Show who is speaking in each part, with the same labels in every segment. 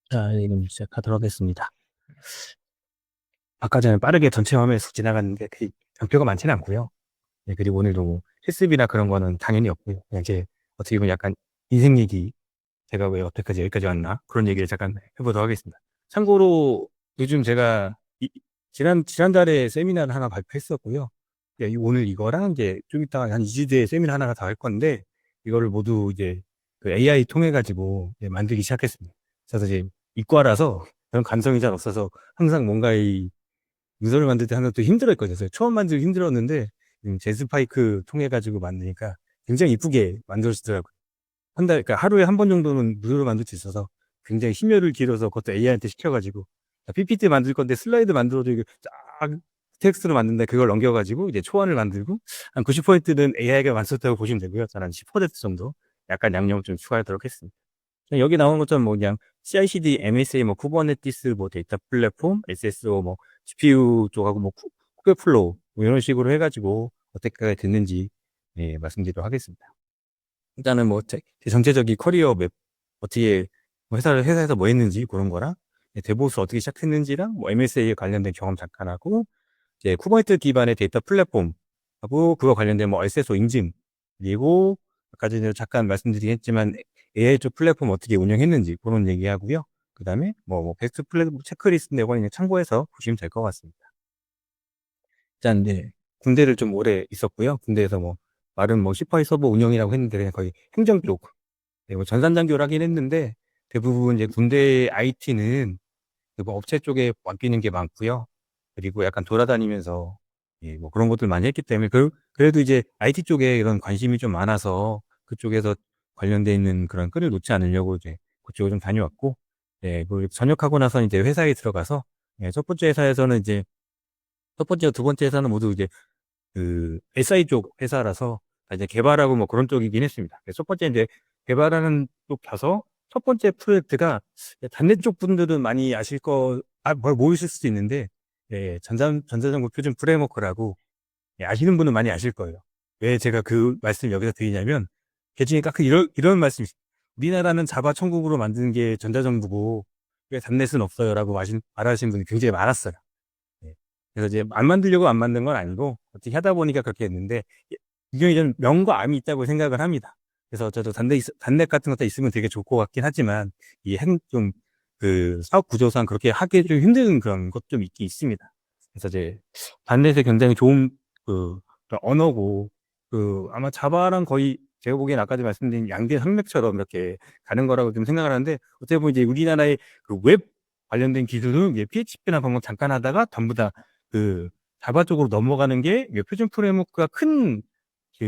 Speaker 1: 자, 지금 시작하도록 하겠습니다. 아까 전에 빠르게 전체 화면에 쑥 지나갔는데 그 변표가 많지는 않고요. 네, 그리고 오늘도 뭐 실습이나 그런 거는 당연히 없고요. 그냥 제 어떻게 보면 약간 인생 얘기, 제가 왜 여태까지 여기까지 왔나 그런 얘기를 잠깐 해보도록 하겠습니다. 참고로 요즘 제가 지난달에 세미나를 하나 발표했었고요. 예, 오늘 이거랑 이제 좀 이따가 한 2주 뒤에 세미나 하나 더 할 건데 이거를 모두 이제 그 AI 통해 가지고 만들기 시작했습니다. 그래서 이제 이과라서 그런 감성이 잘 없어서 항상 뭔가 이 문서를 만들 때 하면 또 힘들었거든요. 그래서 처음 만들기 힘들었는데 제스파이크 통해 가지고 만드니까 굉장히 이쁘게 만들어지더라고요. 그러니까 하루에 한 번 정도는 무료로 만들 수 있어서 굉장히 심혈을 기울여서 그것도 AI한테 시켜가지고 PPT 만들 건데 슬라이드 만들어도 이게 쫙 텍스트로 만든다 그걸 넘겨가지고 이제 초안을 만들고 한 90%는 AI가 만들었다고 보시면 되고요. 저는 한 10% 정도 약간 양념 좀 추가하도록 했습니다. 여기 나오는 것처럼 뭐 그냥 CI/CD, MSA, 뭐 쿠버네티스, 뭐 데이터 플랫폼, SSO, 뭐 GPU 쪽하고 뭐 쿠베플로우 뭐 이런 식으로 해가지고 어떻게 됐는지 말씀드리도록 하겠습니다. 일단은 뭐 제 전체적인 커리어 맵 어떻게 뭐 회사에서 뭐 했는지 그런 거랑 데보스 어떻게 시작했는지랑 뭐 MSA에 관련된 경험 잠깐 하고 이제 쿠버네티스 기반의 데이터 플랫폼 하고 그거 관련된 뭐 SSO 인증 그리고 아까 전에 잠깐 말씀드리긴 했지만 AI 쪽 플랫폼 어떻게 운영했는지 그런 얘기하고요. 그다음에 뭐 베스트 플랫폼 체크리스트 내고 있는 참고해서 보시면 될 것 같습니다. 일단 네, 군대를 좀 오래 있었고요. 군대에서 뭐 말은 뭐 시파이 서버 운영이라고 했는데 그냥 거의 행정 쪽 네, 뭐 전산장교를 하긴 했는데 대부분 이제 군대 IT는 뭐 업체 쪽에 맡기는 게 많고요. 그리고 약간 돌아다니면서 뭐 그런 것들 많이 했기 때문에 그래도 이제 IT 쪽에 이런 관심이 좀 많아서 그쪽에서 관련돼 있는 그런 끈을 놓지 않으려고 이제 그쪽을 좀 다녀왔고, 뭐 전역하고 나서 이제 회사에 들어가서 첫 번째 회사에서는 이제 첫 번째, 두 번째 회사는 모두 이제 그 SI 쪽 회사라서 이제 개발하고 뭐 그런 쪽이긴 했습니다. 그래서 첫 번째 이제 개발하는 쪽 가서 첫 번째 프로젝트가 단내 쪽 분들은 많이 아실 모르실 수도 있는데, 전자정보 표준 프레임워크라고 아시는 분은 많이 아실 거예요. 왜 제가 그 말씀 여기서 드리냐면, 개중에 가끔 이런 말씀이 있어요. 우리나라는 자바 천국으로 만드는 게 전자정부고, 왜 단넷은 없어요라고 말하시는 분이 굉장히 많았어요. 네. 그래서 이제 안 만들려고 안 만든 건 아니고 어떻게 하다 보니까 그렇게 됐는데 이게 좀 명과 암이 있다고 생각을 합니다. 그래서 저도 단넷 같은 것도 있으면 되게 좋을 것 같긴 하지만 그 사업 구조상 그렇게 하기 좀 힘든 그런 것 좀 있긴 있습니다. 그래서 이제 단넷에 굉장히 좋은 그런 언어고 아마 자바랑 거의 제가 보기엔 아까 말씀드린 양대 산맥처럼 이렇게 가는 거라고 좀 생각을 하는데 어떻게 보면 이제 우리나라의 그 웹 관련된 기술은 PHP나 그런 거 잠깐 하다가 전부 다 그 자바 쪽으로 넘어가는 게 표준 프레임워크가 큰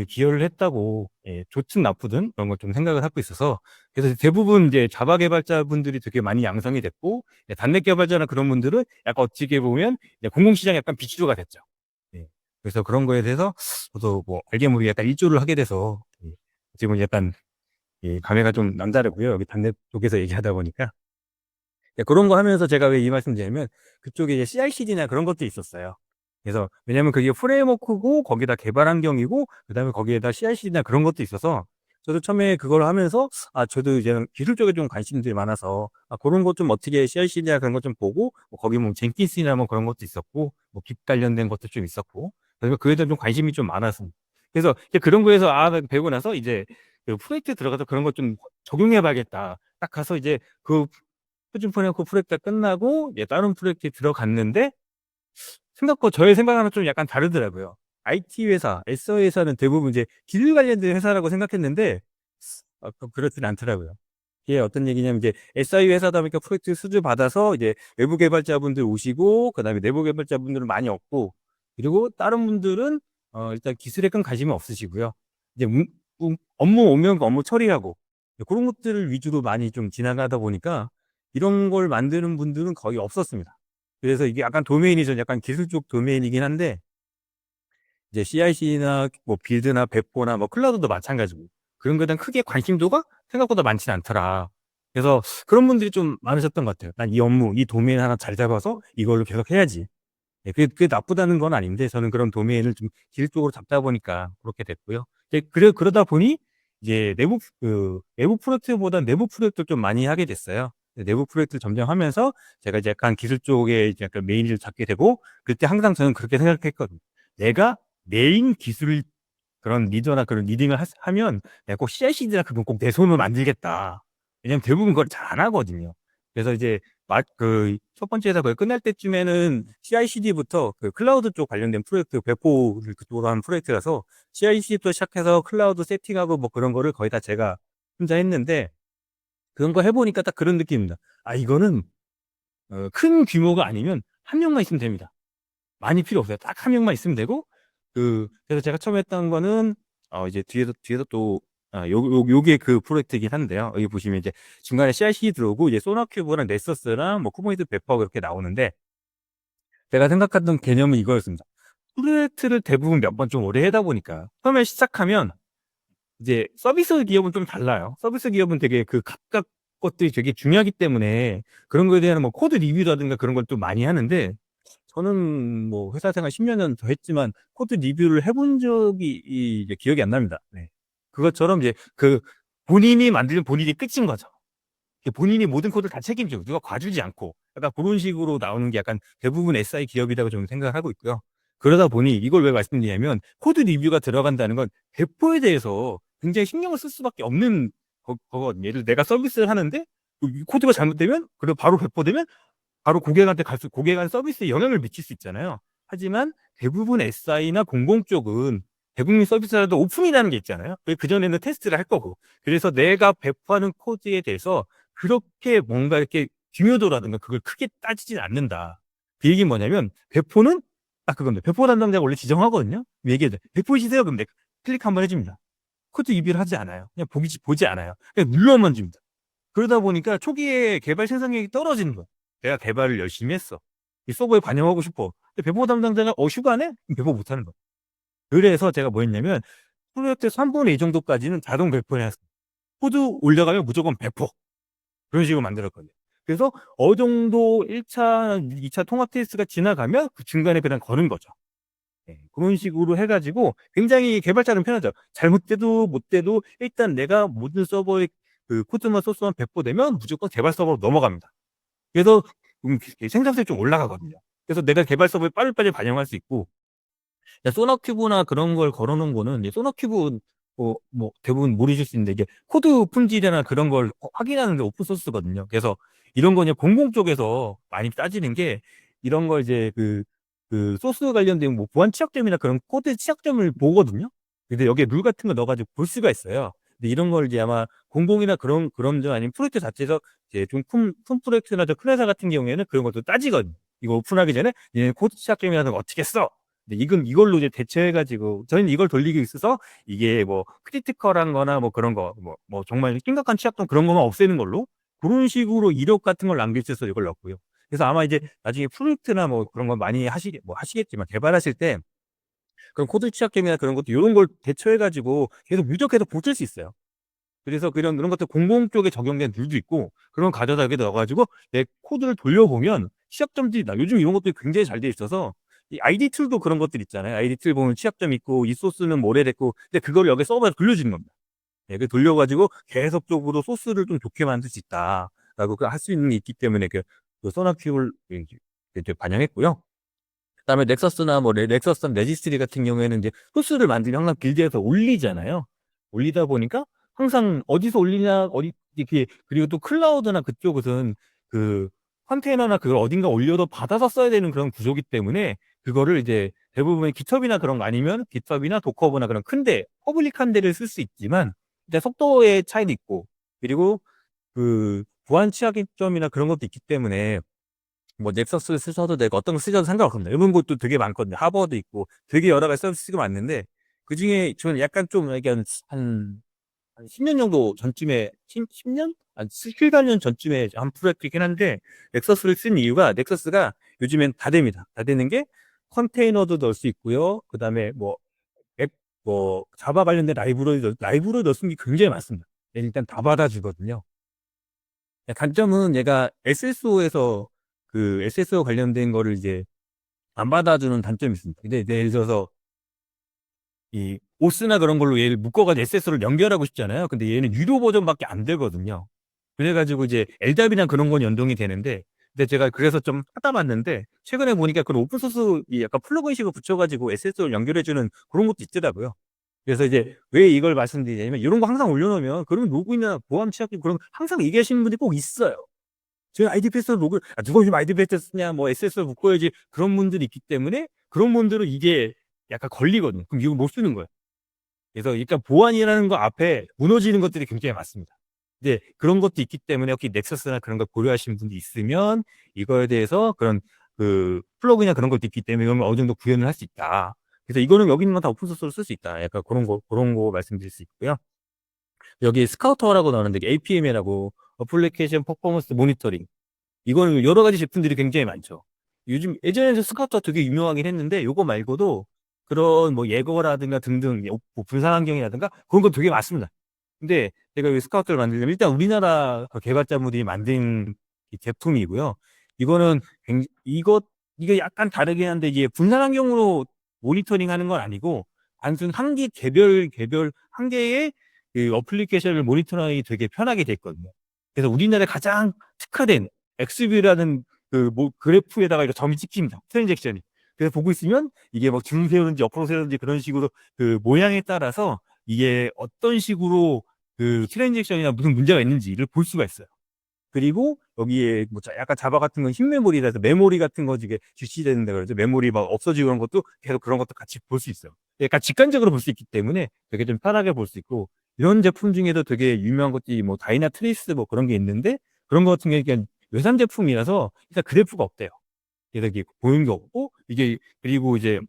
Speaker 1: 기여를 했다고, 좋든 나쁘든 그런 걸 좀 생각을 하고 있어서 그래서 대부분 이제 자바 개발자분들이 되게 많이 양성이 됐고 단넷 개발자나 그런 분들은 약간 어떻게 보면 공공시장에 약간 비추도가 됐죠. 예. 그래서 그런 거에 대해서 저도 뭐 알게 모르게 약간 일조를 하게 돼서 지금 약간 감회가 좀 남다르고요. 여기 단넷 쪽에서 얘기하다 보니까. 그런 거 하면서 제가 왜 이 말씀 드리냐면 그쪽에 이제 CI/CD나 그런 것도 있었어요. 그래서 왜냐면 그게 프레임워크고 거기다 개발 환경이고 그다음에 거기에다 CI/CD나 그런 것도 있어서 저도 처음에 그걸 하면서 저도 이제 기술 쪽에 좀 관심들이 많아서 그런 것 좀 어떻게 CI/CD나 그런 것 좀 보고 뭐 거기 뭐 젠킨스나 뭐 그런 것도 있었고 뭐 빅 관련된 것도 좀 있었고 그래서 그에 대한 좀 관심이 좀 많았습니다. 그래서 이제 그런 거에서 배우고 나서 이제 그 프로젝트 들어가서 그런 것 좀 적용해 봐야겠다. 딱 가서 이제 그 표준 프레임워크 프로젝트가 끝나고 이제 다른 프로젝트에 들어갔는데 생각보다 저의 생각하는 좀 약간 다르더라고요. IT 회사, S 회사는 대부분 이제 기술 관련된 회사라고 생각했는데 그렇진 않더라고요. 이게 어떤 얘기냐면 이제 SI 회사다 보니까 프로젝트 수주 받아서 이제 외부 개발자분들 오시고 그다음에 내부 개발자분들은 많이 없고 그리고 다른 분들은 일단 기술에 큰 관심이 없으시고요. 이제 업무 오면 그 업무 처리하고 그런 것들을 위주로 많이 좀 지나가다 보니까 이런 걸 만드는 분들은 거의 없었습니다. 그래서 이게 약간 도메인이 좀 약간 기술 쪽 도메인이긴 한데 이제 CI/CD나 뭐 빌드나 배포나 뭐 클라우드도 마찬가지고 그런 거에 대한 크게 관심도가 생각보다 많지는 않더라. 그래서 그런 분들이 좀 많으셨던 것 같아요. '난 이 업무, 이 도메인 하나 잘 잡아서 이걸로 계속 해야지.' 그게 나쁘다는 건 아닌데 저는 그런 도메인을 좀 기술 쪽으로 잡다 보니까 그렇게 됐고요. 이제 그러다 보니 이제 외부 프로젝트보다 내부 프로젝트를 좀 많이 하게 됐어요. 내부 프로젝트를 점점 하면서 제가 이제 약간 기술 쪽에 이제 약간 메인을 잡게 되고, 그때 항상 저는 그렇게 생각했거든요. 내가 메인 기술 그런 리더나 그런 리딩을 하면 내가 꼭 CI/CD나 그건 꼭 내 손으로 만들겠다. 왜냐면 대부분 그걸 잘 안 하거든요. 그래서 이제 첫 번째 회사 거의 끝날 때쯤에는 CI/CD부터 그 클라우드 쪽 관련된 프로젝트 배포를 그쪽으로 하는 프로젝트라서 CI/CD부터 시작해서 클라우드 세팅하고 뭐 그런 거를 거의 다 제가 혼자 했는데, 그런 거 해보니까 딱 그런 느낌입니다. 아, 이거는 큰 규모가 아니면 한 명만 있으면 됩니다. 많이 필요 없어요. 딱 한 명만 있으면 되고, 그래서 제가 처음 했던 거는, 이제 뒤에서 또, 요게 그 프로젝트이긴 한데요. 여기 보시면 이제 중간에 CI/CD 들어오고, 이제 소나큐브랑 넷서스랑 뭐 쿠버네티드 배포가 그렇게 나오는데, 제가 생각했던 개념은 이거였습니다. 프로젝트를 대부분 몇 번 좀 오래 하다 보니까, 처음에 시작하면, 이제 서비스 기업은 좀 달라요. 서비스 기업은 되게 그 각각 것들이 되게 중요하기 때문에, 그런 거에 대한 뭐 코드 리뷰라든가 그런 걸 좀 많이 하는데, 저는 뭐 회사 생활 10년은 더 했지만 코드 리뷰를 해본 적이 이제 기억이 안 납니다. 네. 그것처럼 이제 본인이 만들면 본인이 끝인 거죠. 본인이 모든 코드를 다 책임지고 누가 봐주지 않고 약간 그런 식으로 나오는 게 약간 대부분 SI 기업이라고 저는 생각을 하고 있고요. 그러다 보니 이걸 왜 말씀드리냐면, 코드 리뷰가 들어간다는 건 배포에 대해서 굉장히 신경을 쓸 수밖에 없는 거거든요. 예를 들어 내가 서비스를 하는데 이 코드가 잘못되면, 그리고 바로 배포되면 바로 고객한테 서비스에 영향을 미칠 수 있잖아요. 하지만 대부분 SI나 공공 쪽은 대국민 서비스라도 오픈이라는 게 있잖아요. 그전에는 테스트를 할 거고. 그래서 내가 배포하는 코드에 대해서 그렇게 뭔가 이렇게 중요도라든가 그걸 크게 따지진 않는다. 그 얘기는 뭐냐면, 배포는 딱 그겁니다. 배포 담당자가 원래 지정하거든요. 얘기해도 배포해 주세요. 그럼 내가 클릭 한번 해줍니다. 코드 리뷰를 하지 않아요. 그냥 보지 않아요. 그냥 눌러만 줍니다. 그러다 보니까 초기에 개발 생산력이 떨어지는 거야. 내가 개발을 열심히 했어. 이 서버에 반영하고 싶어. 근데 배포 담당자가 휴가네? 그럼 배포 못 하는 거야. 그래서 제가 뭐 했냐면, 프로젝트 3분의 2 정도까지는 자동 배포해놨어. 코드 올려가면 무조건 배포. 그런 식으로 만들었거든요. 그래서 어느 정도 1차, 2차 통합 테스트가 지나가면 그 중간에 그냥 거는 거죠. 네, 그런 식으로 해가지고 굉장히 개발자는 편하죠. 잘못돼도 못돼도 일단 내가 모든 서버에 그 코드만 소스만 배포되면 무조건 개발 서버로 넘어갑니다. 그래서 생산성이 좀 올라가거든요. 그래서 내가 개발 서버에 빨리빨리 반영할 수 있고, 소나큐브나 그런 걸 걸어놓은 거는, 이제 소나큐브 뭐 대부분 모르실 수 있는데, 이게 코드 품질이나 그런 걸 확인하는 게 오픈 소스거든요. 그래서 이런 거 그냥 공공 쪽에서 많이 따지는 게, 이런 걸 이제 그 소스 관련된 뭐 보안 취약점이나 그런 코드 취약점을 보거든요. 근데 여기에 룰 같은 거 넣어가지고 볼 수가 있어요. 근데 이런 걸 이제 아마 공공이나 그런 점 아니면 프로젝트 자체에서 이제 좀 큰 프로젝트나 큰 회사 같은 경우에는 그런 것도 따지거든요. 이거 오픈하기 전에 얘네 코드 취약점이라는 거 어떻게 써? 근데 이걸로 이제 대처해가지고 저희는 이걸 돌리기 있어서, 이게 뭐 크리티컬한 거나 뭐 그런 거, 뭐 정말 심각한 취약점 그런 것만 없애는 걸로, 그런 식으로 이력 같은 걸 남길 수 있어서 이걸 넣었고요. 그래서 아마 이제 나중에 프로젝트나 뭐 그런 거 많이 하시겠지만, 개발하실 때 그런 코드 취약점이나 그런 것도 이런 걸 대처해가지고 계속 누적해서 고칠 수 있어요. 그래서 그런 것들 공공 쪽에 적용된 룰도 있고, 그런 거 가져다 여기다 넣어가지고 내 코드를 돌려보면 취약점들이 요즘 이런 것들이 굉장히 잘 돼 있어서, 이 아이디 툴도 그런 것들 있잖아요. 아이디 툴 보면 취약점 있고 이 소스는 오래됐고, 근데 그걸 여기 서버에 돌려주는 겁니다. 예, 그 돌려가지고 계속적으로 소스를 좀 좋게 만들 수 있다라고 할 수 있는 게 있기 때문에, 그 소나큐브를 이제 반영했고요. 그다음에 넥서스나 뭐 넥서스 레지스트리 같은 경우에는 이제 소스를 만들면 항상 빌드에서 올리잖아요. 올리다 보니까 항상 어디서 올리냐, 이렇게, 그리고 또 클라우드나 그쪽은 그 컨테이너나 그걸 어딘가 올려도 받아서 써야 되는 그런 구조기 때문에, 그거를 이제 대부분의 깃허브나 그런 거 아니면 깃허브나 도커브나 그런 큰데 퍼블릭한 데를 쓸 수 있지만, 이제 속도의 차이도 있고, 그리고 그 보안 취약점이나 그런 것도 있기 때문에, 뭐 넥서스를 쓰셔도 되고 어떤 거 쓰셔도 상관없습니다. 이런 것도 되게 많거든요. 하버도 있고 되게 여러 가지 서비스가 많은데, 그중에 저는 약간 좀 이게 한 10년 정도 전쯤에, 10년? 한 7, 8년 전쯤에 한 프로젝트이긴 한데, 넥서스를 쓴 이유가, 넥서스가 요즘엔 다 됩니다. 다 되는 게 컨테이너도 넣을 수 있고요. 그다음에 뭐 앱, 뭐 자바 관련된 라이브러리 넣을 수 있는 게 굉장히 많습니다. 일단 다 받아주거든요. 단점은 얘가 SSO에서 그 SSO 관련된 거를 이제 안 받아주는 단점이 있습니다. 근데 예를 들어서 이 오스나 그런 걸로 얘를 묶어가지고 SSO를 연결하고 싶잖아요. 근데 얘는 유료 버전밖에 안 되거든요. 그래가지고 이제 LDAP이랑 그런 건 연동이 되는데, 근데 제가 그래서 좀 하다 봤는데, 최근에 보니까 그런 오픈소스 이 약간 플러그인식으로 붙여가지고 SSO를 연결해주는 그런 것도 있더라고요. 그래서 이제 왜 이걸 말씀드리냐면, 이런 거 항상 올려놓으면, 그러면 로그인이나 보안 취약기 그런 거 항상 얘기하시는 분들이 꼭 있어요. 제가 아이디 패스로 로그, 누가 요즘 아이디 패스 쓰냐, 뭐 SSL 묶어야지, 그런 분들이 있기 때문에, 그런 분들은 이게 약간 걸리거든요. 그럼 이거 못 쓰는 거예요. 그래서 일단 보안이라는 거 앞에 무너지는 것들이 굉장히 많습니다. 근데 그런 것도 있기 때문에 혹시 넥서스나 그런 걸 고려하시는 분이 있으면 이거에 대해서 그런 그 플러그인이나 그런 것도 있기 때문에 이건 어느 정도 구현을 할 수 있다. 그래서 이거는 여기 있는 건 다 오픈소스로 쓸 수 있다. 약간 그런 거 말씀드릴 수 있고요. 여기 스카우터라고 나오는데 APM이라고 어플리케이션 퍼포먼스 모니터링. 이거는 여러 가지 제품들이 굉장히 많죠. 요즘 예전에는 스카우터가 되게 유명하긴 했는데 요거 말고도 그런 뭐 예거라든가 등등 뭐 분산 환경이라든가 그런 거 되게 많습니다. 근데 제가 왜 스카우터를 만들려면 일단 우리나라 개발자분들이 만든 이 제품이고요. 이거는 이게 약간 다르긴 한데 이게 분산 환경으로 모니터링 하는 건 아니고 단순 한 개 개별 한 개의 그 어플리케이션을 모니터링이 되게 편하게 돼 있거든요. 그래서 우리나라에 가장 특화된 XV라는 그 뭐 그래프에다가 이렇게 점이 찍힙니다. 트랜잭션이. 그래서 보고 있으면 이게 막 줄 세우는지 옆으로 세우는지 그런 식으로 그 모양에 따라서 이게 어떤 식으로 그 트랜잭션이나 무슨 문제가 있는지를 볼 수가 있어요. 그리고 여기에 뭐 약간 자바 같은 건 흰 메모리라 해서 메모리 같은 거 이게 주시된다 그러죠. 메모리 막 없어지고 그런 것도 계속 그런 것도 같이 볼 수 있어요. 약간 직관적으로 볼 수 있기 때문에 되게 좀 편하게 볼 수 있고, 이런 제품 중에도 되게 유명한 것들이 뭐 다이나 트레이스 뭐 그런 게 있는데, 그런 거 같은 게 그냥 외산 제품이라서 일단 그래프가 없대요. 그래서 이게 보이는 게 없고, 이게 그리고 이제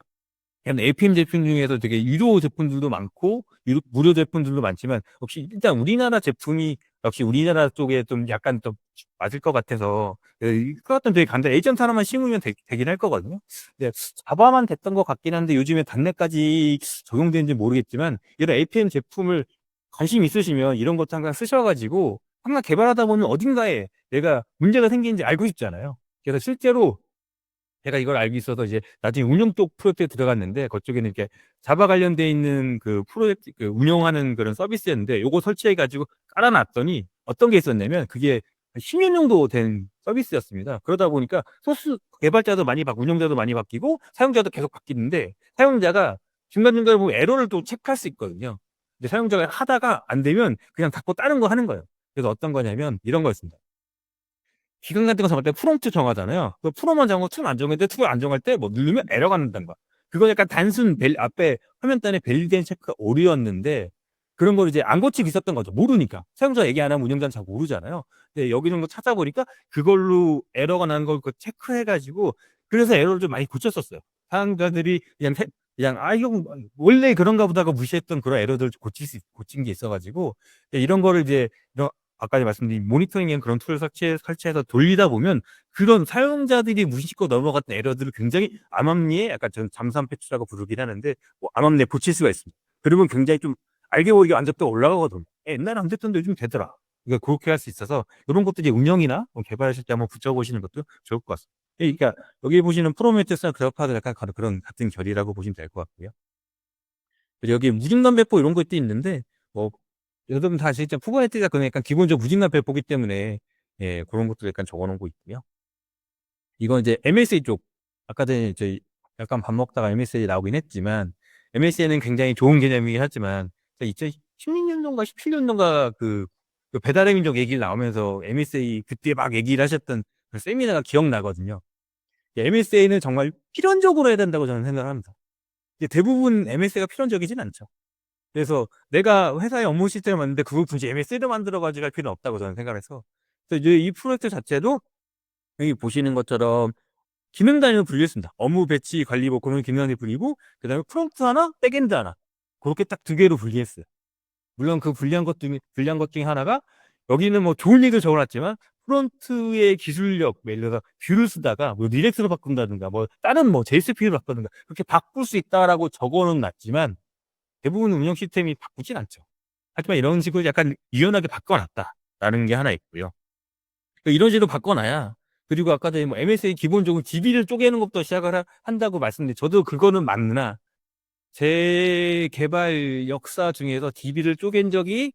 Speaker 1: 그냥 APM 제품 중에서 되게 유료 제품들도 많고 무료 제품들도 많지만, 혹시 일단 우리나라 제품이 역시 우리나라 쪽에 좀 약간 좀 맞을 것 같아서 그것도 되게 간단해. 에이전트 하나만 심으면 되긴 할 거거든요. 근데 자바만 됐던 것 같긴 한데 요즘에 단내까지 적용되는지 모르겠지만, 이런 APM 제품을 관심 있으시면 이런 것도 항상 쓰셔가지고 항상 개발하다 보면 어딘가에 내가 문제가 생기는지 알고 싶잖아요. 그래서 실제로 제가 이걸 알고 있어서 이제 나중에 운영 쪽 프로젝트에 들어갔는데, 그쪽에는 이렇게 자바 관련돼 있는 그 프로젝트 그 운영하는 그런 서비스였는데, 요거 설치해 가지고 깔아 놨더니 어떤 게 있었냐면 그게 10년 정도 된 서비스였습니다. 그러다 보니까 소스 개발자도 많이 바뀌고 운영자도 많이 바뀌고 사용자도 계속 바뀌는데, 사용자가 중간중간에 보면 에러를 또 체크할 수 있거든요. 근데 사용자가 하다가 안 되면 그냥 닫고 다른 거 하는 거예요. 그래서 어떤 거냐면 이런 거였습니다. 기간 같은 거 정할 때 프롬프트 정하잖아요. 그 프롬만 정하고 툴 안 정할 때, 툴 안 정할 때 뭐 누르면 에러가 난다는 거야. 그건 약간 단순 앞에 화면단에 밸리데이션 체크가 오류였는데, 그런 걸 이제 안 고치고 있었던 거죠. 모르니까. 사용자가 얘기 안 하면 운영자는 잘 모르잖아요. 근데 여기 정도 찾아보니까 그걸로 에러가 나는 걸 체크해 가지고, 그래서 에러를 좀 많이 고쳤었어요. 사용자들이 그냥 이거 원래 그런가 보다 하고 무시했던 그런 에러들을 고친 게 있어 가지고, 이런 거를 이제 아까 말씀드린 모니터링에 그런 툴을 설치해서 돌리다 보면 그런 사용자들이 무심코 넘어갔던 에러들을 굉장히 암암리에, 약간 저는 잠수함 패치라고 부르긴 하는데, 뭐 암암리에 고칠 수가 있습니다. 그러면 굉장히 좀 알게 모르게 완전도가 올라가거든요. 옛날에 안 됐던데 요즘 되더라. 그러니까 그렇게 할 수 있어서 이런 것들이 운영이나 뭐 개발하실 때 한번 붙여보시는 것도 좋을 것 같습니다. 그러니까 여기 보시는 프로메테스나 그래파도 약간 그런 같은 결이라고 보시면 될 것 같고요. 그리고 여기 무증란 배포 이런 것도 있는데, 뭐 여러분 다 진짜 쿠버네티스가 그냥 약간 기본적으로 무증란 배포기 때문에 그런 것도 약간 적어놓은 거 있고요. 이건 이제 MSA 쪽, 아까 전에 저희 약간 밥 먹다가 MSA 나오긴 했지만, MSA는 굉장히 좋은 개념이긴 하지만 2016년도인가 17년도인가 그 배달의 민족 얘기를 나오면서 MSA 그때 막 얘기를 하셨던 그 세미나가 기억나거든요. MSA는 정말 필연적으로 해야 된다고 저는 생각합니다. 대부분 MSA가 필연적이진 않죠. 그래서 내가 회사에 업무 시스템을 만드는데 그걸 굳이 MSA로 만들어 가지고 할 필요는 없다고 저는 생각해서, 그래서 이제 이 프로젝트 자체도 여기 보시는 것처럼 기능 단위로 분류했습니다. 업무 배치 관리 뭐 그런 기능 단위 분리고, 그다음에 프론트 하나, 백엔드 하나, 그렇게 딱 두 개로 분리했어요. 물론 그 분리한 것 중에 하나가, 여기는 뭐 좋은 얘기를 적어놨지만 프론트의 기술력, 예를 들어서 뷰를 쓰다가 뭐 리렉스로 바꾼다든가 뭐 다른 뭐 JSP로 바꾼다든가 그렇게 바꿀 수 있다라고 적어는 놨지만 대부분 운영 시스템이 바꾸진 않죠. 하지만 이런 식으로 약간 유연하게 바꿔놨다라는 게 하나 있고요. 그러니까 이런 식으로 바꿔놔야, 그리고 아까 전에 뭐 MSA 기본적으로 DB를 쪼개는 것부터 시작을 한다고 말씀드렸는데, 저도 그거는 맞으나 제 개발 역사 중에서 DB를 쪼갠 적이,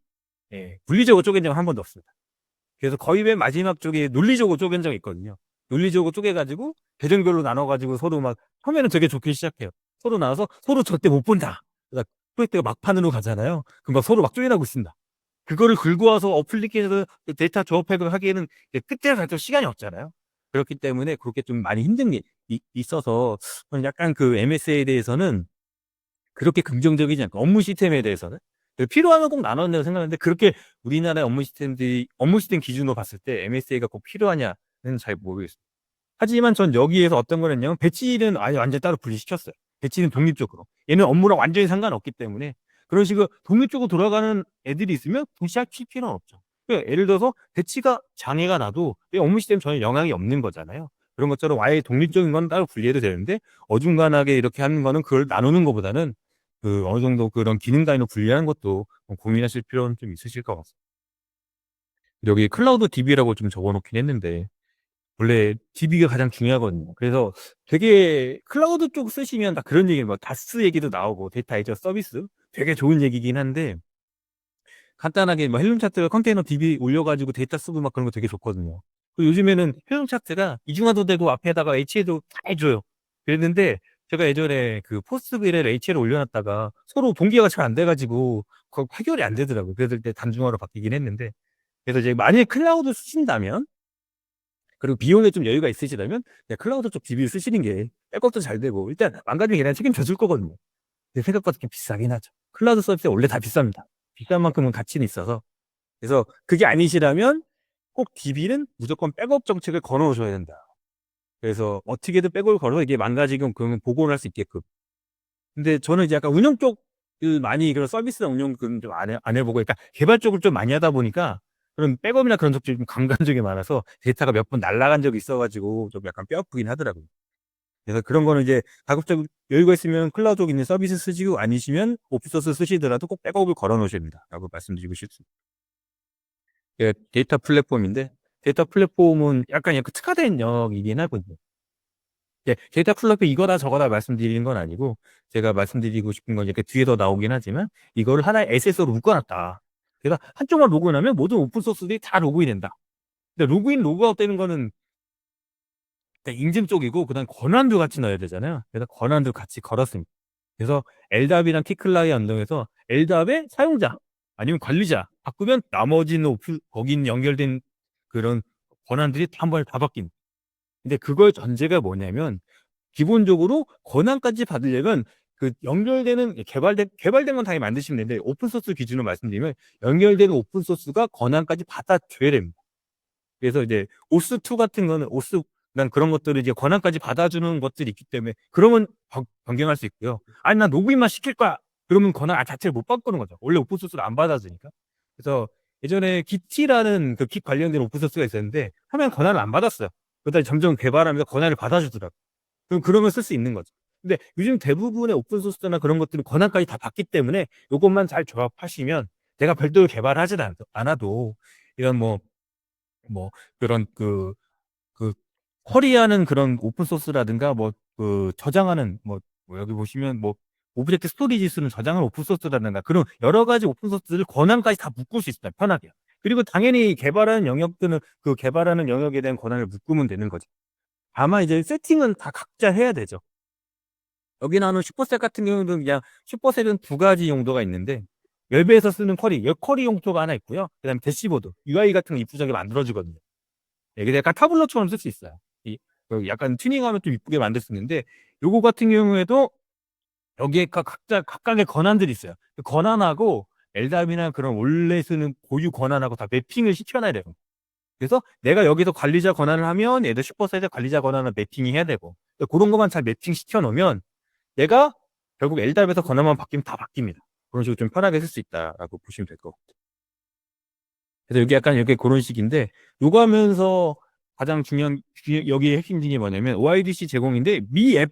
Speaker 1: 물리적으로 쪼갠 적은 한 번도 없습니다. 그래서 거의 맨 마지막 쪽에 논리적으로 쪼갠 적이 있거든요. 논리적으로 쪼개 가지고 계정별로 나눠 가지고 서로 막 처음에는 되게 좋게 시작해요. 서로 나눠서 "서로 절대 못 본다." 그러다 프로젝트가 막판으로 가잖아요. 그럼 막 서로 막 쪼개나고 있습니다. 그거를 긁고 와서 어플리케이션에서 그 데이터 조합하고 하기에는 이제 끝에 갈수록 시간이 없잖아요. 그렇기 때문에 그렇게 좀 많이 힘든 게 있어서 저는 약간 그 MSA에 대해서는 그렇게 긍정적이지 않고 업무 시스템에 대해서는 필요하면 꼭 나눠 낸다고 생각하는데 그렇게 우리나라의 업무 시스템 기준으로 봤을 때 MSA가 꼭 필요하냐는 잘 모르겠어요. 하지만 전 여기에서 어떤 걸 했냐면 배치는 아예 완전히 따로 분리시켰어요. 배치는 독립적으로. 얘는 업무랑 완전히 상관없기 때문에 그런 식으로 독립적으로 돌아가는 애들이 있으면 분리시킬 필요는 없죠. 예를 들어서 배치가 장애가 나도 이 업무 시스템 전혀 영향이 없는 거잖아요. 그런 것처럼 아예 독립적인 건 따로 분리해도 되는데 어중간하게 이렇게 하는 거는 그걸 나누는 것보다는 그 어느 정도 그런 기능 단위로 분리하는 것도 고민하실 필요는 좀 있으실 것 같습니다. 여기 클라우드 DB라고 좀 적어 놓긴 했는데 원래 DB가 가장 중요하거든요. 그래서 되게 클라우드 쪽 쓰시면 다 그런 얘기 뭐 다스 얘기도 나오고 데이터 애저 서비스 되게 좋은 얘기긴 한데 간단하게 뭐 헬름 차트 컨테이너 DB 올려 가지고 데이터 쓰고 막 그런 거 되게 좋거든요. 요즘에는 헬름 차트가 이중화도 되고 앞에다가 HA도 다 해 줘요. 그랬는데 제가 예전에 그 포스트그레를 HA를 올려 놨다가 서로 동기화가 잘 안 돼 가지고 그거 해결이 안 되더라고요. 그래서 그때 단중화로 바뀌긴 했는데 그래서 이제 만약에 클라우드 쓰신다면 그리고 비용에 좀 여유가 있으시다면 그냥 클라우드 쪽 DB를 쓰시는 게 백업도 잘 되고 일단 망가지면 걔네가 책임져 줄 거거든요. 근데 생각보다 좀 비싸긴 하죠. 클라우드 서비스가 원래 다 비쌉니다. 비싼 만큼은 가치는 있어서. 그래서 그게 아니시라면 꼭 DB는 무조건 백업 정책을 걸어 놓으셔야 된다. 그래서 어떻게든 백업을 걸어서 이게 망가지면 그러면 복원을 할 수 있게끔. 근데 저는 이제 약간 운영 쪽 그 많이 그런 서비스나 운영 그건 좀 안 해보고 그러니까 개발 쪽을 좀 많이 하다 보니까 그런 백업이나 그런 쪽들이 좀 강간적이 많아서 데이터가 몇 번 날아간 적이 있어 가지고 좀 약간 뼈 아프긴 하더라고요. 그래서 그런 거는 이제 가급적 여유가 있으면 클라우드 쪽에 있는 서비스 쓰시고 아니시면 오픈소스 쓰시더라도 꼭 백업을 걸어 놓으셔야 된다라고 말씀드리고 싶습니다. 예, 데이터 플랫폼인데 데이터 플랫폼은 약간 특화된 영역이긴 하거든요. 예, 데이터 플랫폼 이거다 저거다 말씀드리는 건 아니고 제가 말씀드리고 싶은 건 이렇게 뒤에 더 나오긴 하지만 이거를 하나의 에셋으로 묶어 놨다. 그래서 한쪽만 로그인하면 모든 오픈 소스들이 다 로그인이 된다. 근데 로그인 로그아웃 되는 거는 일단 인증 쪽이고 그다음 권한도 같이 넣어야 되잖아요. 그래서 권한도 같이 걸었습니다. 그래서 LDAP이랑 키클라이 연동해서 LDAP의 사용자 아니면 관리자 바꾸면 나머지는 거기 있는 연결된 그런 권한들이 한 번에 다 바뀐. 근데 그거의 전제가 뭐냐면 기본적으로 권한까지 받으려면 그 연결되는 개발된 건 당연히 만드시면 되는데 오픈 소스 기준으로 말씀드리면 연결되는 오픈 소스가 권한까지 받아줘야 됩니다. 그래서 이제 오스2 같은 거는 난 그런 것들을 이제 권한까지 받아주는 것들이 있기 때문에 그러면 변경할 수 있고요. 아니 난 로그인만 시킬 거야. 그러면 권한 자체를 못 바꾸는 거죠. 원래 오픈 소스를 안 받아주니까. 그래서 예전에 Git라는 그 Git 관련된 오픈 소스가 있었는데 하면 권한을 안 받았어요. 그러다 점점 개발하면서 권한을 받아주더라고요. 그럼 그러면 쓸 수 있는 거죠. 근데 요즘 대부분의 오픈 소스나 그런 것들은 권한까지 다 받기 때문에 요것만 잘 조합하시면 내가 별도로 개발하지 않아도 이런 뭐 그런 그 쿼리하는 그런 오픈 소스라든가 저장하는 여기 보시면 오브젝트 스토리지 쓰는 저장하는 오픈 소스라든가 그런 여러 가지 오픈 소스를 권한까지 다 묶을 수 있습니다. 편하게. 그리고 당연히 개발하는 영역들은 그 개발하는 영역에 대한 권한을 묶으면 되는 거죠. 다만 이제 세팅은 다 각자 해야 되죠. 여기 나오는 슈퍼셋 같은 경우는 그냥 슈퍼셋은 두 가지 용도가 있는데 웹에서 쓰는 쿼리 용도가 하나 있고요. 그다음에 대시보드, UI 같은 거 이쁘게 만들어 주거든요. 예, 근데 약간 타블로처럼 쓸 수 있어요. 약간 튜닝하면 좀 이쁘게 만들 수 있는데 요거 같은 경우에도 여기에 각자 각각의 권한들이 있어요. 그 권한하고 LDAP이나 그런 원래 쓰는 고유 권한하고 다 매핑을 시켜놔야 돼요. 그래서 내가 여기서 관리자 권한을 하면 얘도 슈퍼셋의 관리자 권한을 매핑이 해야 되고 그런 것만 잘 매핑 시켜 놓으면 얘가 결국 LDAP에서 권한만 바뀌면 다 바뀝니다. 그런 식으로 좀 편하게 쓸 수 있다라고 보시면 될 것 같아요. 그래서 여기 약간 이렇게 그런 식인데 요거 하면서 가장 중요한 여기에 핵심 중에 뭐냐면 OIDC 제공인데 앱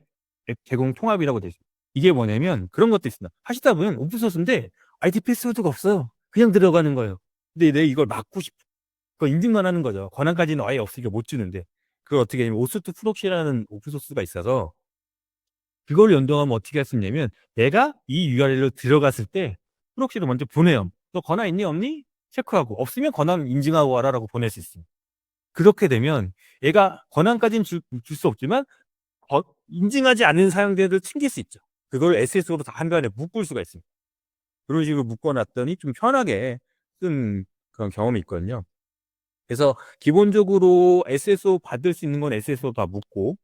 Speaker 1: 제공 통합이라고 되어 있습니다. 이게 뭐냐면 그런 것도 있습니다. 하시다 보면 오픈 소스인데 ID 패스워드가 없어요. 그냥 들어가는 거예요. 근데 내가 이걸 막고 싶어. 그거 인증만 하는 거죠. 권한까지는 아예 없으니까 못 주는데 그걸 어떻게 하냐면 오스2 프록시라는 오픈 소스가 있어서 그걸 연동하면 어떻게 할 수 있냐면 내가 이 URL로 들어갔을 때 프록시로 먼저 보내요. 너 권한 있니 없니? 체크하고 없으면 권한 인증하고 와라라고 보낼 수 있습니다. 그렇게 되면 얘가 권한까지는 줄 수 없지만 인증하지 않은 사용자들을 챙길 수 있죠. 그걸 SSO로 다 한꺼번에 묶을 수가 있습니다. 그런 식으로 묶어 놨더니 좀 편하게 쓴 그런 경험이 있거든요. 그래서 기본적으로 SSO 받을 수 있는 건 SSO 다 묶고,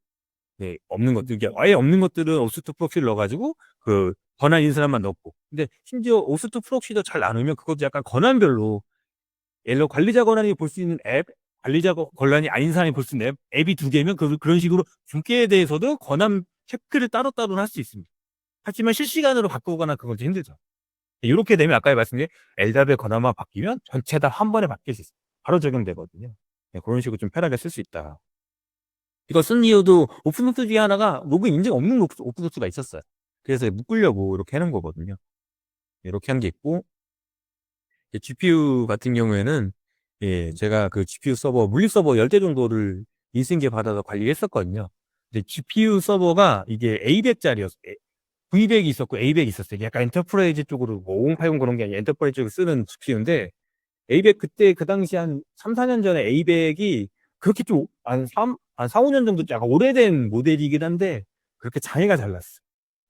Speaker 1: 네, 없는 것들, 이게 아예 없는 것들은 오스트 프록시를 넣어 가지고 그 권한 있는 사람만 넣고, 근데 심지어 오스트 프록시도 잘 나누면 그것도 약간 권한별로, 예를 들어 관리자 권한이 볼 수 있는 앱, 관리자 권한이 아닌 사람이 볼 수 있는 앱이 두 개면 그런 식으로 두 개에 대해서도 권한 체크를 따로따로 할 수 있습니다. 하지만 실시간으로 바꾸거나 그건 좀 힘들죠. 요렇게 되면 아까 말씀드린 LDAP의 권한만 바뀌면 전체 다 한 번에 바뀔 수 있어요. 바로 적용되거든요. 네, 그런 식으로 좀 편하게 쓸 수 있다. 이거 쓴 이유도 오픈소스 중에 하나가 로그인 인증 없는 오픈소스가 있었어요. 그래서 묶으려고 이렇게 해 놓은 거거든요. 이렇게 한 게 있고, GPU 같은 경우에는, 예, 제가 그 GPU 서버, 물립 서버 10대 정도를 인수인계 받아서 관리했었거든요. 근데 GPU 서버가 이게 A100짜리였어요. V100이 있었고 A100이 있었어요. 약간 엔터프라이즈 쪽으로, 뭐 5080 그런 게 아니라 엔터프라이즈 쪽으로 쓰는 GPU인데, A100 그때 그 당시 한 3, 4년 전에 A100이 그렇게 좀 한 4, 5년 정도 약간 오래된 모델이긴 한데 그렇게 장애가 잘 났어.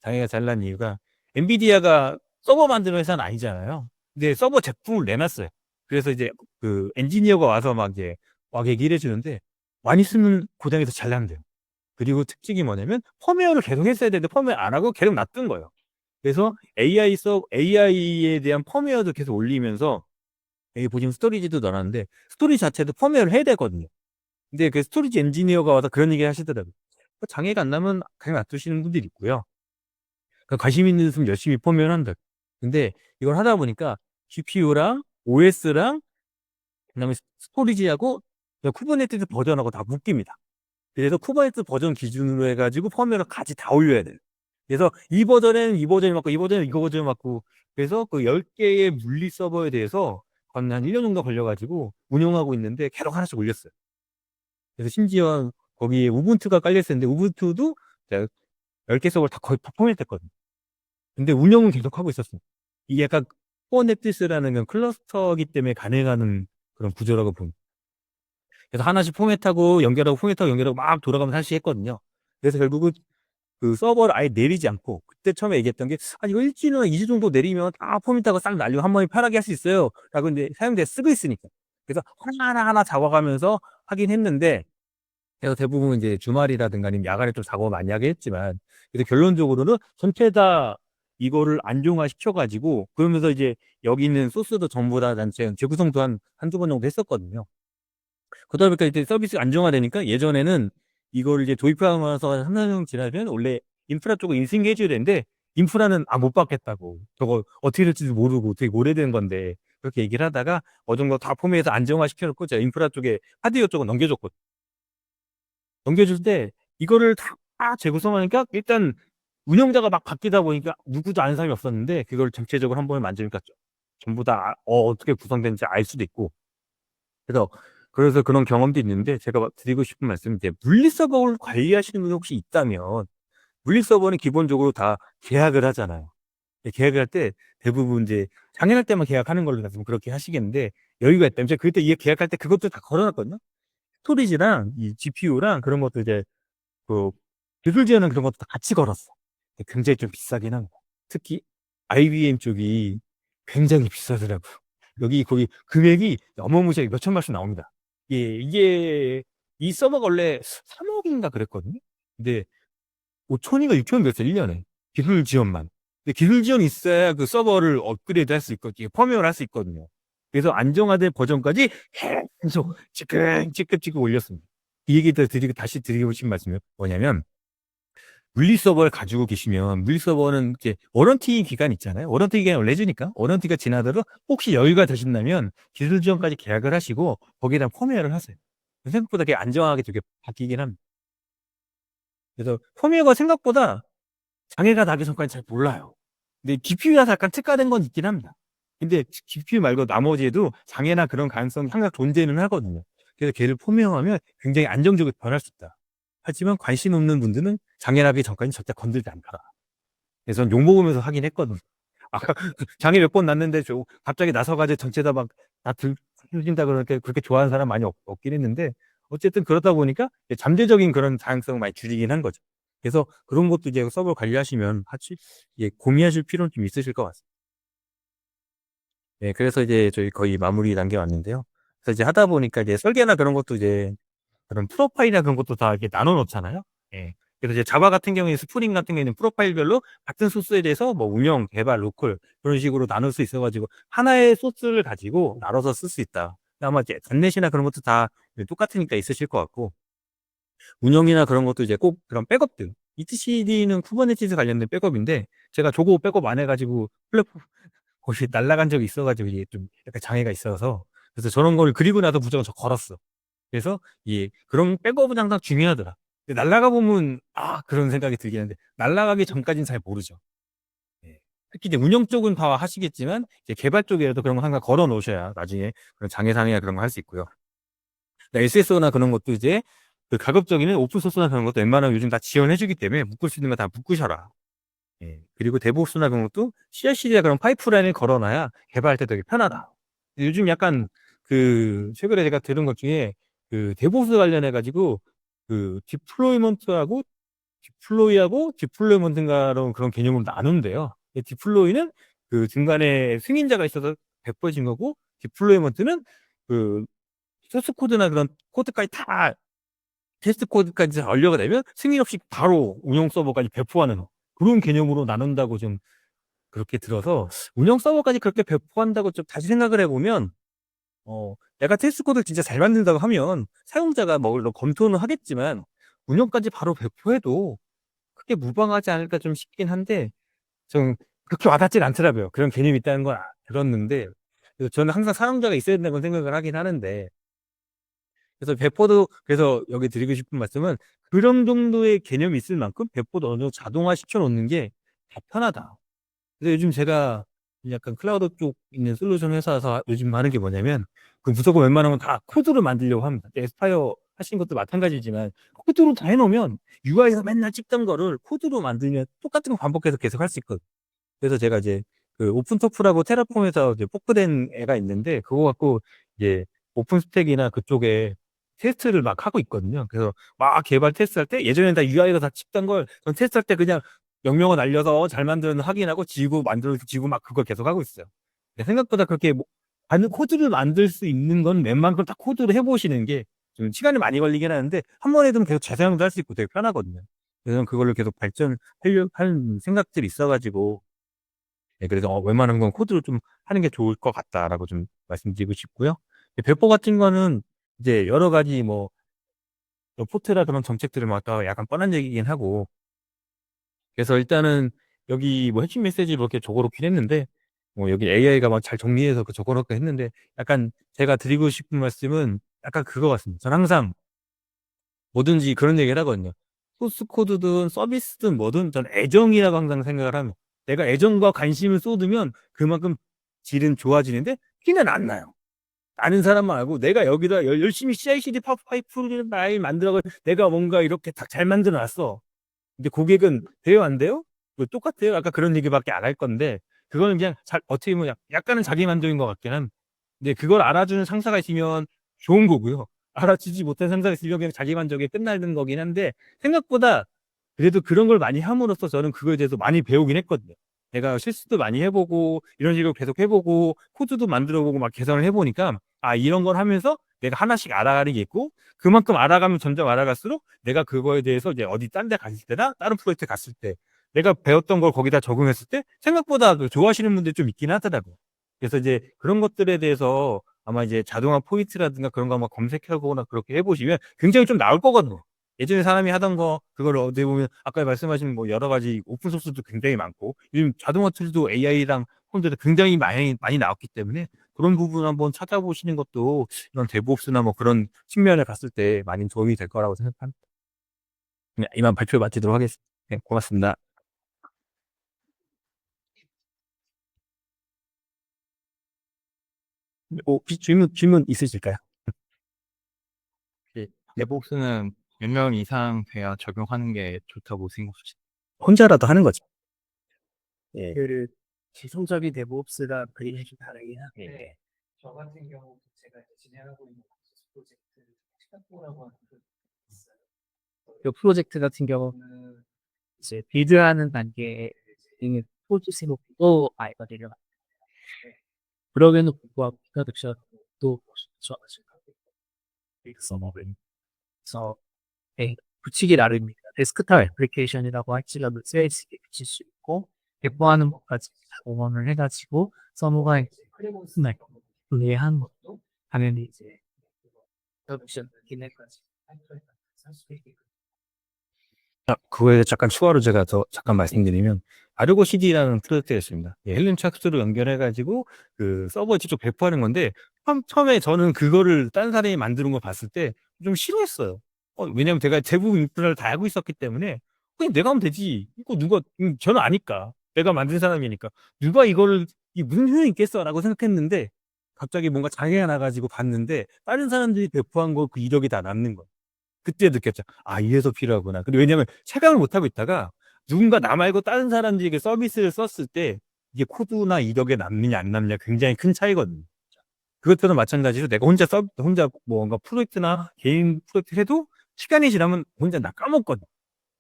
Speaker 1: 장애가 잘 난 이유가 엔비디아가 서버 만드는 회사는 아니잖아요. 근데 서버 제품을 내놨어요. 그래서 이제 그 엔지니어가 와서 막 이제 와 얘기를 해주는데 많이 쓰는 고장에서 잘 난대요. 그리고 특징이 뭐냐면 펌웨어를 계속 했어야 되는데 펌웨어 안 하고 계속 놔둔 거예요. 그래서 AI에 대한 펌웨어도 계속 올리면서, 여기 보시면 스토리지도 넣어놨는데 스토리지 자체도 펌웨어를 해야 되거든요. 근데 그 스토리지 엔지니어가 와서 그런 얘기 하시더라고요. 장애가 안 나면 그냥 놔두시는 분들이 있고요. 관심 있는 있으면 열심히 펌웨어를 한다. 근데 이걸 하다 보니까 GPU랑 OS랑 그다음에 스토리지하고 쿠버네티스 버전하고 다 묶입니다. 그래서 쿠버네티스 버전 기준으로 해가지고 펌웨어를 같이 다 올려야 돼요. 그래서 이 버전에는 이 버전이 맞고 이 버전에는 이거 버전이 맞고, 그래서 그 10개의 물리 서버에 대해서 한 1년 정도 걸려가지고 운영하고 있는데 계속 하나씩 올렸어요. 그래서 심지어 거기에 우분투가 깔려있었는데 우분투도 제가 10개 서버를 다 거의 포맷했거든요. 근데 운영은 계속 하고 있었어요. 이게 약간 쿠버네티스라는 건 클러스터이기 때문에 가능한 그런 구조라고 봅니다. 그래서 하나씩 포맷하고 연결하고 포맷하고 연결하고 막 돌아가면서 하나씩 했거든요. 그래서 결국은 그 서버를 아예 내리지 않고, 그때 처음에 얘기했던 게 이거 1주나 2주 정도 내리면 다 포맷하고 싹 날리고 한 번에 편하게 할 수 있어요 라고 이제 사용자에 쓰고 있으니까. 그래서 하나하나 작업하면서 하긴 했는데, 그래서 대부분 이제 주말이라든가 아니면 야간에 좀 작업을 많이 하긴 했지만, 그래서 결론적으로는 전체 다 이거를 안정화 시켜가지고, 그러면서 이제 여기 있는 소스도 전부 다 재구성도 한두 번 정도 했었거든요. 그러다 보니까 이제 서비스가 안정화되니까, 예전에는 이거를 이제 도입하고 나서 한 3, 4년 지나면 원래 인프라 쪽을 인수인계 해줘야 되는데, 인프라는 못 받겠다고. 저거 어떻게 될지도 모르고 되게 오래된 건데, 그렇게 얘기를 하다가 어느 정도 다 포맷해서 안정화 시켜놓고 제가 인프라 쪽에 하드웨어 쪽을 넘겨줬거든요. 넘겨줄 때 이거를 다 재구성하니까 일단 운영자가 막 바뀌다 보니까 누구도 아는 사람이 없었는데, 그걸 전체적으로 한 번에 만지니까 전부 다 어떻게 구성되는지 알 수도 있고. 그래서 그런 경험도 있는데, 제가 드리고 싶은 말씀은 이제 물리 서버를 관리하시는 분이 혹시 있다면, 물리 서버는 기본적으로 다 계약을 하잖아요. 계약을 할 때 대부분 이제 당연할 때만 계약하는 걸로 좀 그렇게 하시겠는데, 여유가 있다면 제가 그때 계약할 때 그것도 다 걸어놨거든요. 스토리지랑 이 GPU랑 그런 것도 이제 그 기술 지원은 그런 것도 다 같이 걸었어. 굉장히 좀 비싸긴 합니다. 특히 IBM 쪽이 굉장히 비싸더라고요. 거기 금액이 어마무시하게 몇 천만씩 나옵니다. 이게 이 서버가 원래 3억인가 그랬거든요. 근데 5천인가 6천 됐어요, 1년에. 기술 지원만. 근데 기술 지원이 있어야 그 서버를 업그레이드 할 수 있거든요. 펌웨어를 할 수 있거든요. 그래서 안정화된 버전까지 계속 찌끔찌끔 올렸습니다. 이 얘기 다시 드리고 싶은 말씀이 뭐냐면, 물리 서버를 가지고 계시면, 물리 서버는 이제 워런티 기간 있잖아요. 워런티 기간 원래 주니까 워런티가 지나더라도 혹시 여유가 되신다면 기술 지원까지 계약을 하시고 거기에다 펌웨어를 하세요. 생각보다 되게 안정하게 되게 바뀌긴 합니다. 그래서 펌웨어가 생각보다 장애가 나기 전까지 잘 몰라요. 근데 GPU라서 약간 특화된 건 있긴 합니다. 근데 GPU 말고 나머지에도 장애나 그런 가능성이 항상 존재는 하거든요. 그래서 걔를 펌웨어하면 굉장히 안정적으로 변할 수 있다. 하지만 관심 없는 분들은 장애 나기 전까지 절대 건들지 않더라. 그래서 욕먹으면서 하긴 했거든요. 아 장애 몇 번 났는데 갑자기 나서 가지고 전체 다 막 다 들 틀어진다 그렇게 그렇게 좋아하는 사람 많이 없긴 했는데 어쨌든 그러다 보니까 이제 잠재적인 그런 다양성을 많이 줄이긴 한 거죠. 그래서 그런 것도 이제 서버 관리하시면 같이 예 고민하실 필요는 좀 있으실 것 같습니다. 네 그래서 이제 저희 거의 마무리 단계에 왔는데요. 그래서 이제 하다 보니까 이제 설계나 그런 것도 이제 그런 프로파일이나 그런 것도 다 이렇게 나눠 놓잖아요. 예. 그래서 이제 자바 같은 경우에 스프링 같은 경우에는 프로파일별로 같은 소스에 대해서 뭐 운영, 개발, 로컬 그런 식으로 나눌 수 있어 가지고 하나의 소스를 가지고 나눠서 쓸 수 있다. 아마 이제 단넷이나 그런 것도 다 똑같으니까 있으실 것 같고 운영이나 그런 것도 이제 꼭 그런 백업들 etcd는 쿠버네티스 관련된 백업인데 제가 저거 백업 안 해 가지고 플랫폼 거의 날아간 적이 있어 가지고 이게 좀 약간 장애가 있어서 그래서 저런 걸 그리고 나서 무조건 저 걸었어. 그래서 그런 백업은 항상 중요하더라. 근데 날아가 보면 그런 생각이 들긴 하는데 날아가기 전까지는 잘 모르죠. 예. 특히 이제 운영 쪽은 다 하시겠지만 이제 개발 쪽이라도 그런 거 항상 걸어 놓으셔야 나중에 그런 장애 상의나 그런 거 할 수 있고요. SSO나 그런 것도 이제 그 가급적이면 오픈 소스나 그런 것도 웬만하면 요즘 다 지원해 주기 때문에 묶을 수 있는 거 다 묶으셔라. 예. 그리고 데브옵스나 그런 것도 CI/CD나 그런 파이프라인을 걸어 놔야 개발할 때 되게 편하다. 요즘 약간 최근에 제가 들은 것 중에 데브옵스 관련해 가지고 디플로이하고 그런 개념으로 나눈대요. 디플로이는 중간에 승인자가 있어서 100% 거고 디플로이먼트는 그 소스 코드나 그런 코드까지 다 테스트 코드까지 다 완료가 되면 승인 없이 바로 운영 서버까지 배포하는 그런 개념으로 나눈다고 좀 그렇게 들어서 운영 서버까지 그렇게 배포한다고 좀 다시 생각을 해 보면 내가 테스트 코드를 진짜 잘 만든다고 하면 사용자가 뭐 물론 검토는 하겠지만 운영까지 바로 배포해도 크게 무방하지 않을까 좀 싶긴 한데 좀 그렇게 와닿진 않더라고요. 그런 개념이 있다는 건 들었는데 그래서 저는 항상 사용자가 있어야 된다고 생각을 하긴 하는데 그래서 배포도 그래서 여기 드리고 싶은 말씀은 그런 정도의 개념이 있을 만큼 배포도 어느 정도 자동화 시켜 놓는 게 더 편하다. 근데 요즘 제가 약간 클라우드 쪽 있는 솔루션 회사에서 요즘 하는 게 뭐냐면 무조건 웬만한 건 다 코드로 만들려고 합니다. 에스파이어 하신 것도 마찬가지지만 코드로 다 해 놓으면 UI에서 맨날 찍던 거를 코드로 만들면 똑같은 거 반복해서 계속 할 수 있거든요. 그래서 제가 이제 오픈토프라고 테라폼에서 이제 포크된 애가 있는데 그거 갖고 이제 오픈스택이나 그쪽에 테스트를 막 하고 있거든요. 그래서 막 개발 테스트할 때 예전에는 다 UI가 다 찍던 걸 전 테스트할 때 그냥 명령어 날려서 잘 만들었나 확인하고 지우고 만들어서 지우고 막 그걸 계속하고 있어요. 근데 생각보다 그렇게 코드를 만들 수 있는 건 웬만큼 다 코드로 해 보시는 게 좀 시간이 많이 걸리긴 하는데 한 번 해두면 계속 재사용도 할 수 있고 되게 편하거든요. 그래서 저는 그거를 계속 발전하려 하는 생각들이 있어 가지고 그래서 웬만한 건 코드로 좀 하는 게 좋을 것 같다라고 좀 말씀드리고 싶고요. 배포 같은 거는 이제 여러 가지 뭐 포트라 그런 정책들을 뭐 아까 약간 뻔한 얘기이긴 하고 그래서 일단은 여기 뭐 핵심 메시지로 이렇게 적어 놓긴 했는데 뭐 여기 AI가 막 잘 정리해서 적어 놓긴 했는데 약간 제가 드리고 싶은 말씀은 약간 그거 같습니다. 저는 항상 뭐든지 그런 얘기를 하거든요. 소스 코드든 서비스든 뭐든 저는 애정이라고 항상 생각을 합니다. 내가 애정과 관심을 쏟으면 그만큼 질은 좋아지는데 티는 안 나요. 아는 사람만 알고 내가 여기다 열심히 CI/CD 파이프를 잘 만들어 가지고 내가 뭔가 이렇게 딱 잘 만들어 놨어. 근데 고객은 "돼요? 안 돼요?" 뭐 똑같아요. 아까 그런 얘기밖에 안 할 건데 그거는 그냥 어떻게 보면 약간은 자기만족인 것 같긴 한 근데 그걸 알아주는 상사가 있으면 좋은 거고요. 알아주지 못한 상사가 있으면 그냥 자기만족에 끝나는 거긴 한데 생각보다 그래도 그런 걸 많이 함으로써 저는 그거에 대해서 많이 배우긴 했거든요. 내가 실수도 많이 해 보고 이런 식으로 계속 해 보고 코드도 만들어 보고 막 개선을 해 보니까 이런 걸 하면서 내가 하나씩 알아가는 게 있고 그만큼 알아가면 점점 알아갈수록 내가 그거에 대해서 이제 어디 딴 데 갔을 때나 다른 프로젝트 갔을 때 내가 배웠던 걸 거기다 적용했을 때 생각보다 좋아하시는 분들이 좀 있긴 하더라고요. 그래서 이제 그런 것들에 대해서 아마 이제 자동화 포인트라든가 그런 거 한번 검색해 보거나 그렇게 해 보시면 굉장히 좀 나올 거거든요. 예전에 사람이 하던 거 그거를 어떻게 보면 아까 말씀하신 뭐 여러 가지 오픈 소스도 굉장히 많고 요즘 자동화 툴도 AI랑 폰들도 굉장히 많이 나왔기 때문에 그런 부분 한번 찾아보시는 것도 이런 데브옵스나 뭐 그런 측면에 갔을 때 많이 도움이 될 거라고 생각합니다. 네 이만 발표 마치도록 하겠습니다. 네 고맙습니다. 혹시 질문 있으실까요?
Speaker 2: 혹시 데브옵스는 몇 명 이상 돼야 적용하는 게 좋다고 생각하시나요?
Speaker 1: 혼자라도 하는 거죠. 예.
Speaker 3: 기성적인 데브옵스가 그림이 좀 다르긴 한데
Speaker 4: 저 같은 경우 제가 이제 진행하고 있는 프로젝트 시카고라고 하는 그 있어요.
Speaker 3: 이 프로젝트 같은 경우는 이제 빌드하는 단계에 있는 프로듀싱도 아이가 내려가. 그러면은 불구하고 프로덕션도 그래서 붙이기 나름입니다. 데스크탑 애플리케이션이라고 할지라도 CICD 붙일 수 있고 배포하는 것까지 공헌을 해가지고 서버가 이제 분리한 것도 당연히 이제 프로덕션 기능까지 할수 있게.
Speaker 1: 그거에 잠깐 추가로 제가 더 잠깐 말씀드리면 아르고 CD라는 프로젝트가 있습니다. 헬름 찰스로 연결해가지고 그 서버에 직접 배포하는 건데 처음에 저는 그거를 다른 사람이 만드는 거 봤을 때 좀 싫어했어요. 왜냐면 제가 대부분 인프라를 다 알고 있었기 때문에 그냥 내가 하면 되지. 이거 누가 저는 아니까 내가 만든 사람이니까 누가 이거를 이 무슨 효용이 있겠어라고 생각했는데 갑자기 뭔가 장애가 나가지고 봤는데 다른 사람들이 배포한 거 그 이력이 다 남는 거예요. 그때 느꼈죠. 아, 이래서 필요하구나. 그리고 왜냐면 체감을 못 하고 있다가 누군가 나 말고 다른 사람들에게 서비스를 썼을 때 이게 코드나 이력에 남느냐 안 남느냐 굉장히 큰 차이거든요. 그것도 마찬가지로 내가 혼자 뭔가 프로젝트나 개인 프로젝트 해도 시간이 지나면 혼자 나 까먹거든.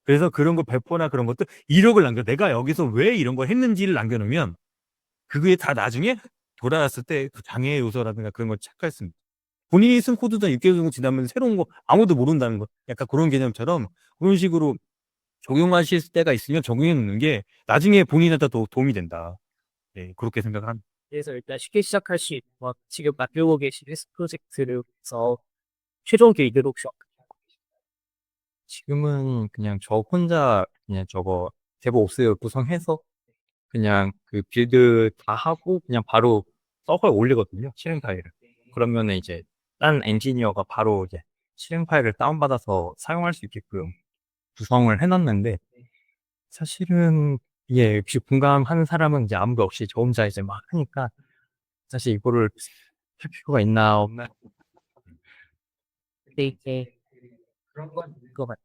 Speaker 1: 그래서 그런 거 배포나 그런 것도 이력을 내가 여기서 왜 이런 걸 했는지를 남겨놓으면 그게 다 나중에 돌아왔을 때 그 장애 요소라든가 그런 걸 체크할 수 있습니다. 본인이 쓴 코드도 6개월 정도 지나면 새로운 거 아무도 모른다는 거. 약간 그런 개념처럼 그런 식으로 적용하실 때가 있으면 적용해 놓는 게 나중에 본인한테 더 도움이 된다. 네, 그렇게 생각합니다.
Speaker 3: 그래서 일단 쉽게 시작할 수 있는 건 지금 만들고 계신 헬스 프로젝트를 위해서 최종 계획을 혹시
Speaker 2: 지금은 그냥 저 혼자 그냥 저거 데브옵스 구성해서 그냥 그 빌드 다 하고 그냥 바로 서버에 올리거든요. 실행 파일을. 그러면은 이제 딴 엔지니어가 바로 이제 실행 파일을 다운받아서 사용할 수 있게끔 구성을 해놨는데 사실은 예, 역시 공감하는 사람은 이제 아무도 없이 저 혼자 이제 막 하니까 사실 이거를 할 필요가 있나 없나
Speaker 3: 그때 이제 그런 건 있는 것 같아요.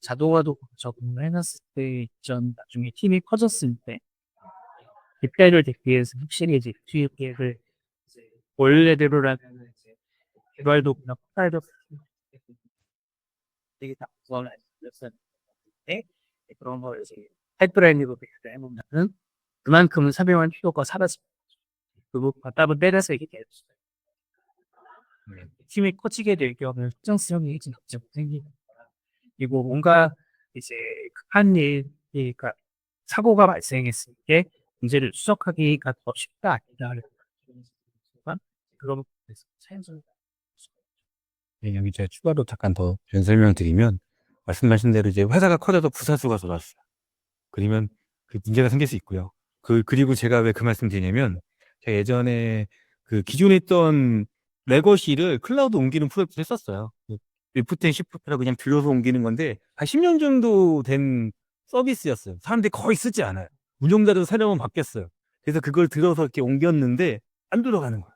Speaker 3: 자동화도 적응을 해놨을 때 전 나중에 팀이 커졌을 때 그때를 대비해서 확실히 이제 투입 계획을 이제 원래대로라면 이제 개발도 그냥 파일도 되게 다 구성을 했었는데 그런 걸 이제 파이프라인으로 배치를 해놓으면은 그만큼 사용할 필요가 사라집니다. 그리고 답을 때려서 이게 됐어요. 팀이 커지게 될 경우는 특정성이 진짜 생기는 거라. 그리고 뭔가 이제 한 일이 그러니까 사고가 발생했을 때 문제를 추적하기가 더 쉽다 아니다를 그런 부분에서 차이점이
Speaker 1: 네, 여기 제가 추가로 잠깐 더 설명드리면 말씀하신 대로 이제 회사가 커져서 부사수가 쏟았어요. 그러면 그 문제가 생길 수 있고요. 그리고 제가 왜 그 말씀 드리냐면 제가 예전에 그 기존에 있던 레거시를 클라우드 옮기는 프로젝트를 했었어요. 리프트 앤 시프트라고 그냥 들여서 옮기는 건데 한 10년 정도 된 서비스였어요. 사람들이 거의 쓰지 않아요. 운영자도 사려면 바뀌었어요. 그래서 그걸 들어서 이렇게 옮겼는데 안 들어가는 거예요.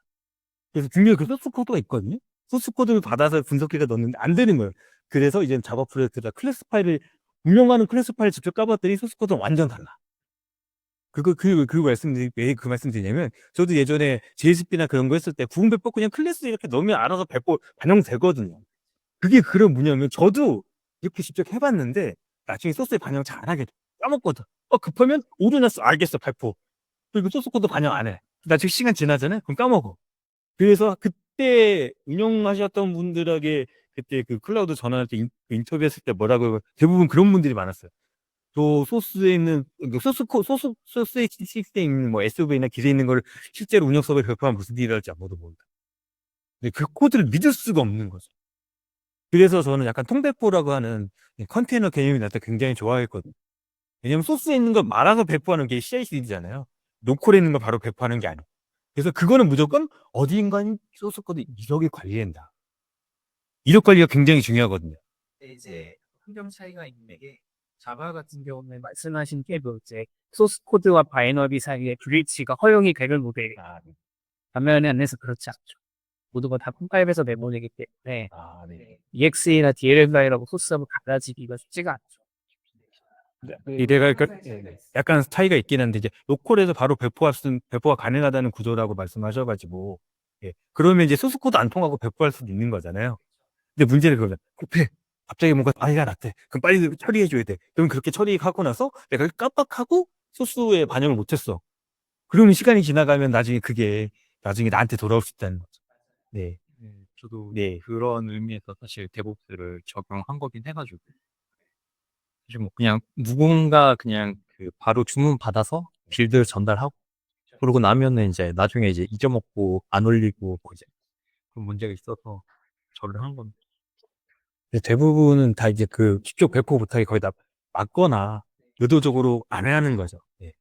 Speaker 1: 그래서 분명히 그 소스 코드가 있거든요. 소스 코드를 받아서 분석기가 넣었는데 안 되는 거예요. 그래서 이제 자바 프로젝트다 클래스 파일을 운영하는 클래스 파일 직접 까봤더니 소스 코드는 완전 달라. 왜 그 말씀 드리냐면, 저도 예전에 JSP나 그런 거 했을 때, 부분 배포 그냥 클래스 이렇게 넣으면 알아서 배포 반영되거든요. 그게 그런 뭐냐면, 저도 이렇게 직접 해봤는데, 나중에 소스에 반영 잘 안 하게 돼. 까먹거든. 급하면 오류났어. 알겠어, 발포. 그리고 소스 코드 반영 안 해. 나중에 시간 지나잖아요? 그럼 까먹어. 그래서 그때 운영하셨던 분들에게 그때 그 클라우드 전환할 때 인터뷰했을 때 뭐라고 대부분 그런 분들이 많았어요. 저 소스에 있는 소스에 시스템에 있는 뭐 SV나 기재에 있는 걸 실제로 운영 서버에 배포하면 무슨 일이 할지 아무도 모른다. 근데 그 코드를 믿을 수가 없는 거죠. 그래서 저는 약간 통배포라고 하는 컨테이너 개념이 나한테 굉장히 좋아했거든요. 왜냐면 소스에 있는 걸 말아서 배포하는 게 CI/CD잖아요. 노콜에 있는 걸 바로 배포하는 게 아니에요. 그래서 그거는 무조건 어디인가는 소스 코드 이력이 관리된다. 이력 관리가 굉장히 중요하거든요.
Speaker 3: 이제 환경 차이가 있는 게 자바 같은 경우는 말씀하신 게 이제 소스 코드와 바이너리 사이의 브릿지가 허용이 되는 모델이 반면에 안에서 그렇지 않죠. 모두가 다 컴파일에서 내보내기 때문에
Speaker 1: 네.
Speaker 3: EXE나 DLL이라고 소스하고 갈라지기가 쉽지가 않죠.
Speaker 1: 이래가 약간 차이가 있긴 한데 이제 로컬에서 바로 배포가 가능하다는 구조라고 말씀하셔가지고 예. 그러면 이제 소스 코드 안 통하고 배포할 수도 있는 거잖아요. 근데 문제는 그거잖아. 급해. 갑자기 뭔가 아이가 났대. 그럼 빨리 처리해줘야 돼. 그럼 그렇게 처리하고 나서 내가 깜빡하고 소스에 반영을 못했어. 그러면 시간이 지나가면 나중에 나한테 돌아올 수 있다는 거죠. 네.
Speaker 2: 저도
Speaker 1: 네.
Speaker 2: 그런 의미에서 사실 데브옵스를 적용한 거긴 해가지고 사실 뭐 그냥 누군가 그냥 그 바로 주문 받아서 빌드 전달하고 그러고 나면은 이제 나중에 이제 잊어먹고 안 올리고 뭐 이제 그런 문제가 있어서 저를 한 건데.
Speaker 1: 근데 대부분은 다 이제 그 직접 배포 못하게 거의 다 막거나 의도적으로 안 하는 거죠. 네.